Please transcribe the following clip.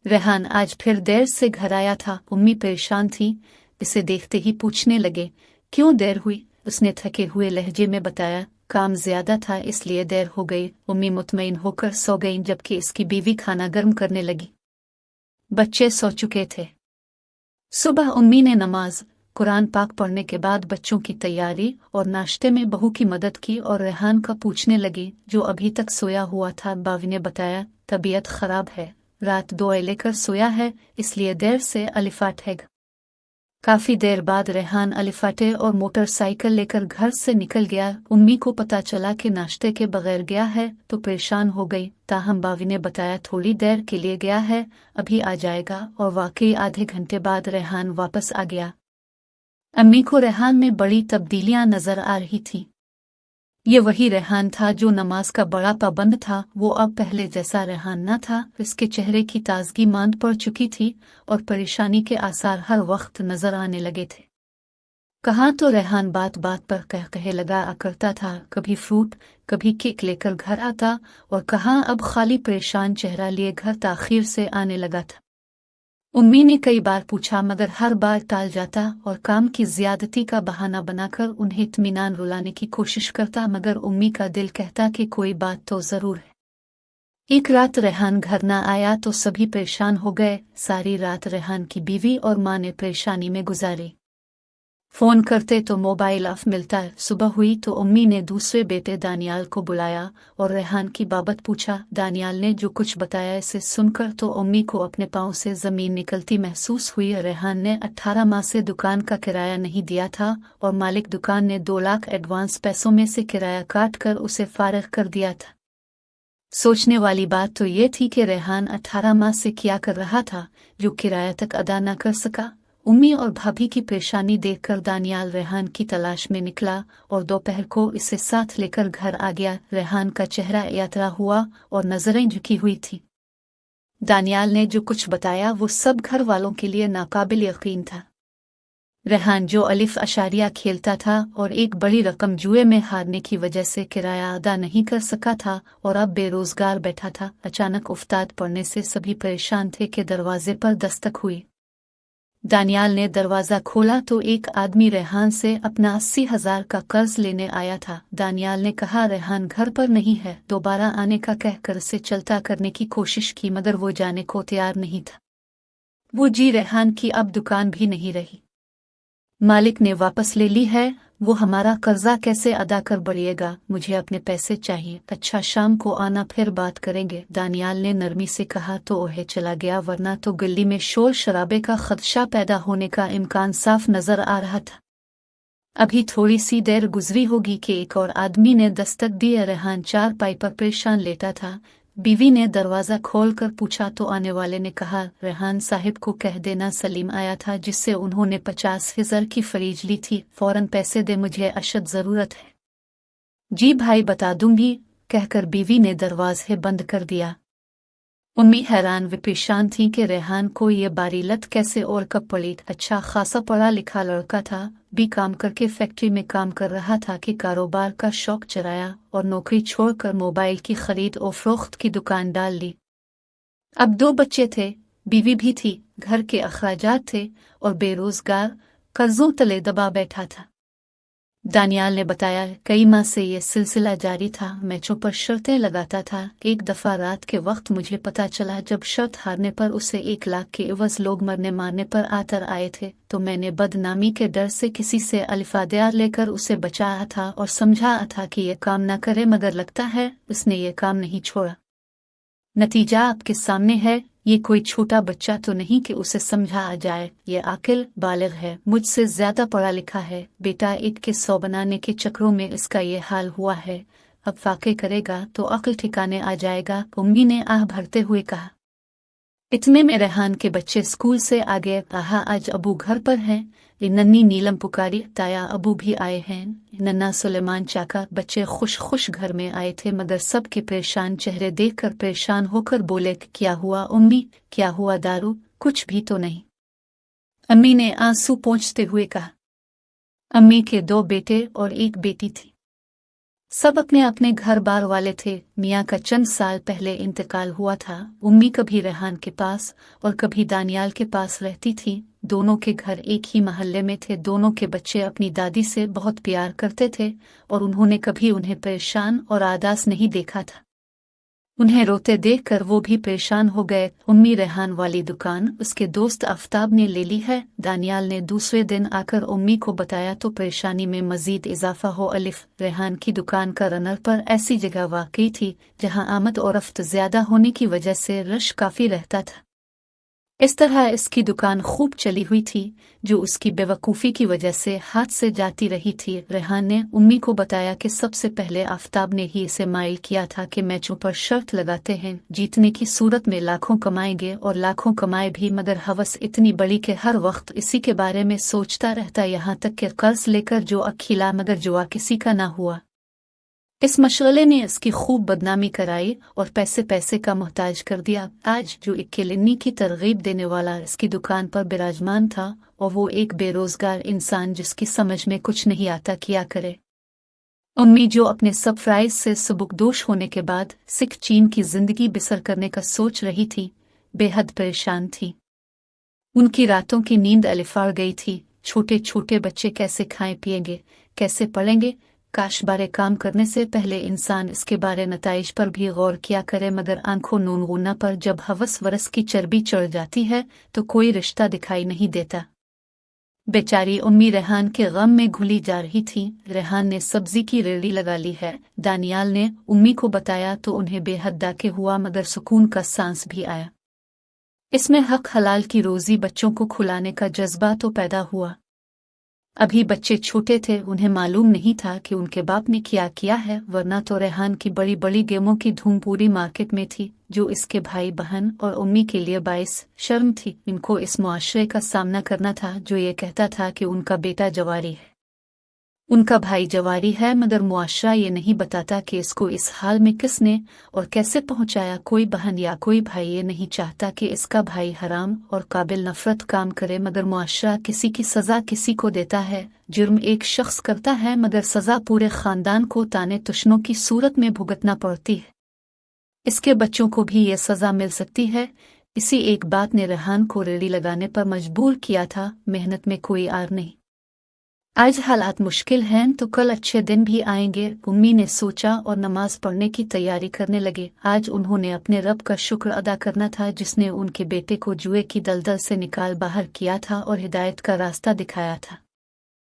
रेहान आज फिर देर से घर आया था। उम्मी परेशान थी। इसे देखते ही पूछने लगे, क्यों देर हुई? उसने थके हुए लहजे में बताया, काम ज्यादा था इसलिए देर हो गई। उम्मी मुतमईन होकर सो गईं, जबकि इसकी बीवी खाना गर्म करने लगी। बच्चे सो चुके थे। सुबह उम्मी ने नमाज कुरान पाक पढ़ने के बाद बच्चों की तैयारी और नाश्ते में बहू की मदद की और रेहान का पूछने लगी, जो अभी तक सोया हुआ था। बावी ने बताया, तबीयत खराब है, रात दवाई लेकर सोया है, इसलिए देर से अलिफाट है। काफी देर बाद रेहान अलिफाटे और मोटरसाइकिल लेकर घर से निकल गया। उम्मी को पता चला कि नाश्ते के बगैर गया है तो परेशान हो गई। ताहम बावी ने बताया, थोड़ी देर के लिए गया है, अभी आ जाएगा। और वाकई आधे घंटे बाद रेहान वापस आ गया। अम्मी को रेहान में बड़ी तब्दीलियां नजर आ रही थीं। ये वही रेहान था जो नमाज का बड़ा पाबंद था। वो अब पहले जैसा रेहान न था। इसके चेहरे की ताजगी मांद पड़ चुकी थी और परेशानी के आसार हर वक्त नजर आने लगे थे। कहाँ तो रेहान बात बात पर कहे लगा करता था, कभी फ्रूट कभी केक लेकर घर आता, और कहाँ अब खाली परेशान चेहरा लिए घर ताखीर से आने लगा था। उम्मी ने कई बार पूछा, मगर हर बार टाल जाता और काम की ज्यादती का बहाना बनाकर उन्हें इत्मीनान रुलाने की कोशिश करता। मगर उम्मी का दिल कहता कि कोई बात तो जरूर है। एक रात रेहान घर न आया तो सभी परेशान हो गए। सारी रात रेहान की बीवी और माँ ने परेशानी में गुजारी। फोन करते तो मोबाइल ऑफ मिलता। सुबह हुई तो उम्मी ने दूसरे बेटे दानियाल को बुलाया और रेहान की बाबत पूछा। दानियाल ने जो कुछ बताया, इसे सुनकर तो उम्मी को अपने पांव से जमीन निकलती महसूस हुई। रेहान ने 18 माह से दुकान का किराया नहीं दिया था और मालिक दुकान ने 2 लाख एडवांस पैसों में से किराया काट कर उसे फारिग कर दिया था। सोचने वाली बात तो ये थी कि रेहान 18 माह से क्या कर रहा था जो किराया तक अदा न कर सका। उम्मी और भाभी की परेशानी देखकर दानियाल रेहान की तलाश में निकला और दोपहर को इसे साथ लेकर घर आ गया। रेहान का चेहरा यात्रा हुआ और नजरें झुकी हुई थी। दानियाल ने जो कुछ बताया वो सब घर वालों के लिए नाकाबिल यकीन था। रेहान जो अलिफ अशारिया खेलता था और एक बड़ी रकम जुए में हारने की वजह से किराया अदा नहीं कर सका था और अब बेरोजगार बैठा था, अचानक उफ्ताद पड़ने से सभी परेशान थे कि दरवाजे पर दस्तक हुई। दानियाल ने दरवाजा खोला तो एक आदमी रेहान से अपना 80,000 का कर्ज लेने आया था। दानियाल ने कहा, रेहान घर पर नहीं है। दोबारा आने का कहकर उसे चलता करने की कोशिश की, मगर वो जाने को तैयार नहीं था। वो जी रेहान की अब दुकान भी नहीं रही। मालिक ने वापस ले ली है। वो हमारा कर्जा कैसे अदा कर बढ़िएगा? मुझे अपने पैसे चाहिए। अच्छा, शाम को आना, फिर बात करेंगे। दानियाल ने नरमी से कहा तो ओहे चला गया, वरना तो गली में शोर शराबे का खदशा पैदा होने का इम्कान साफ नजर आ रहा था। अभी थोड़ी सी देर गुजरी होगी कि एक और आदमी ने दस्तक दी। रेहान चारपाई पर परेशान लेटा था। बीवी ने दरवाजा खोलकर पूछा तो आने वाले ने कहा, रेहान साहिब को कह देना सलीम आया था जिससे उन्होंने 50,000 की फरीज ली थी। फौरन पैसे दे, मुझे अशद जरूरत है। जी भाई, बता दूंगी, कहकर बीवी ने दरवाजे बंद कर दिया। उम्मी हैरान व परेशान थी कि रेहान को ये बारी लत कैसे और कब पड़ी। अच्छा खासा पढ़ा लिखा लड़का था, भी काम करके फैक्ट्री में काम कर रहा था कि कारोबार का शौक चराया और नौकरी छोड़कर मोबाइल की खरीद और फरोख्त की दुकान डाल ली। अब 2 बच्चे थे, बीवी भी थी, घर के अखराजात थे और बेरोजगार कर्जों तले दबा बैठा था। दानियाल ने बताया, कई माह से ये सिलसिला जारी था। मैचों पर शर्तें लगाता था। एक दफा रात के वक्त मुझे पता चला, जब शर्त हारने पर उसे 1 लाख के एवज लोग मरने मारने पर आतर आए थे, तो मैंने बदनामी के डर से किसी से अलिफादियार लेकर उसे बचाया था और समझाया था कि यह काम न करे, मगर लगता है उसने ये काम नहीं छोड़ा। नतीजा आपके सामने है। ये कोई छोटा बच्चा तो नहीं कि उसे समझा आ जाए। ये आकिल बालिग है, मुझसे ज्यादा पढ़ा लिखा है। बेटा ईद के 100 बनाने के चक्रों में इसका ये हाल हुआ है। अब फाके करेगा तो अक्ल ठिकाने आ जाएगा। उम्मी ने आह भरते हुए कहा। इतने में रेहान के बच्चे स्कूल से आ गए। कहा, आज अबू घर पर हैं। नन्ही नीलम पुकारी, ताया अबू भी आए हैं। नन्ना सुलेमान चाका बच्चे खुश खुश घर में आए थे, मगर सबके परेशान चेहरे देखकर परेशान होकर बोले, क्या हुआ उम्मी, क्या हुआ? दारू? कुछ भी तो नहीं। अम्मी ने आंसू पोंछते हुए कहा। अम्मी के 2 बेटे और 1 बेटी थी। सब अपने अपने घर बार वाले थे। मियाँ का चंद साल पहले इंतकाल हुआ था। उम्मी कभी रेहान के पास और कभी दानियाल के पास रहती थी। दोनों के घर एक ही महल्ले में थे। दोनों के बच्चे अपनी दादी से बहुत प्यार करते थे और उन्होंने कभी उन्हें परेशान और आदास नहीं देखा था। उन्हें रोते देखकर वो भी परेशान हो गए। उम्मी रेहान वाली दुकान उसके दोस्त आफताब ने ले ली है। दानियाल ने दूसरे दिन आकर उम्मी को बताया तो परेशानी में मजीद इजाफा हो। अलिफ रेहान की दुकान का रनर पर ऐसी जगह वाकई थी जहां आमद और रफ्त ज्यादा होने की वजह से रश काफी रहता था। इस तरह इसकी दुकान खूब चली हुई थी जो उसकी बेवकूफ़ी की वजह से हाथ से जाती रही थी। रेहान ने उम्मी को बताया कि सबसे पहले आफताब ने ही इसे माइल किया था कि मैचों पर शर्त लगाते हैं, जीतने की सूरत में लाखों कमाएंगे और लाखों कमाए भी, मगर हवस इतनी बड़ी कि हर वक्त इसी के बारे में सोचता रहता, यहाँ तक कि कर्ज लेकर जुआ खिला मगर जुआ किसी का ना हुआ। इस मशगले ने इसकी खूब बदनामी कराई और पैसे पैसे का मोहताज कर दिया। आज जो एक किलिन्नी की तरगीब देने वाला इसकी दुकान पर विराजमान था और वो एक बेरोजगार इंसान जिसकी समझ में कुछ नहीं आता क्या करे। उम्मी जो अपने सरप्राइज से सबुकदोश होने के बाद सिख चीन की जिंदगी बसर करने का सोच रही थी, बेहद परेशान थी। उनकी रातों की नींद अलिफाड़ गई थी। छोटे छोटे बच्चे कैसे खाएं पिएंगे, कैसे पढ़ेंगे। काश बारे काम करने से पहले इंसान इसके बारे नताइज पर भी गौर किया करे, मगर आंखों नूनगुना पर जब हवस वरस की चर्बी चढ़ जाती है तो कोई रिश्ता दिखाई नहीं देता। बेचारी उम्मी रेहान के गम में घुली जा रही थी। रेहान ने सब्जी की रेड़ी लगा ली है। दानियाल ने उम्मी को बताया तो उन्हें बेहद दाके हुआ, मगर सुकून का सांस भी आया। इसमें हक हलाल की रोजी बच्चों को खिलाने का जज्बा तो पैदा हुआ। अभी बच्चे छोटे थे, उन्हें मालूम नहीं था कि उनके बाप ने क्या किया है, वरना तो रेहान की बड़ी बड़ी गेमों की धूम पूरी मार्केट में थी जो इसके भाई बहन और उम्मी के लिए बाइस शर्म थी। इनको इस मुआशरे का सामना करना था जो ये कहता था कि उनका बेटा जवारी है, उनका भाई जवारी है, मगर मुआशरा ये नहीं बताता कि इसको इस हाल में किसने और कैसे पहुंचाया। कोई बहन या कोई भाई ये नहीं चाहता कि इसका भाई हराम और काबिल नफरत काम करे, मगर मुआशरा किसी की सजा किसी को देता है। जुर्म एक शख्स करता है मगर सजा पूरे खानदान को ताने तुशनों की सूरत में भुगतना पड़ती है। इसके बच्चों को भी ये सजा मिल सकती है। इसी एक बात ने रेहान को रेड़ी लगाने पर मजबूर किया था। मेहनत में कोई आर नहीं। आज हालात मुश्किल हैं तो कल अच्छे दिन भी आएंगे, उम्मी ने सोचा और नमाज पढ़ने की तैयारी करने लगे। आज उन्होंने अपने रब का शुक्र अदा करना था जिसने उनके बेटे को जुए की दलदल से निकाल बाहर किया था और हिदायत का रास्ता दिखाया था।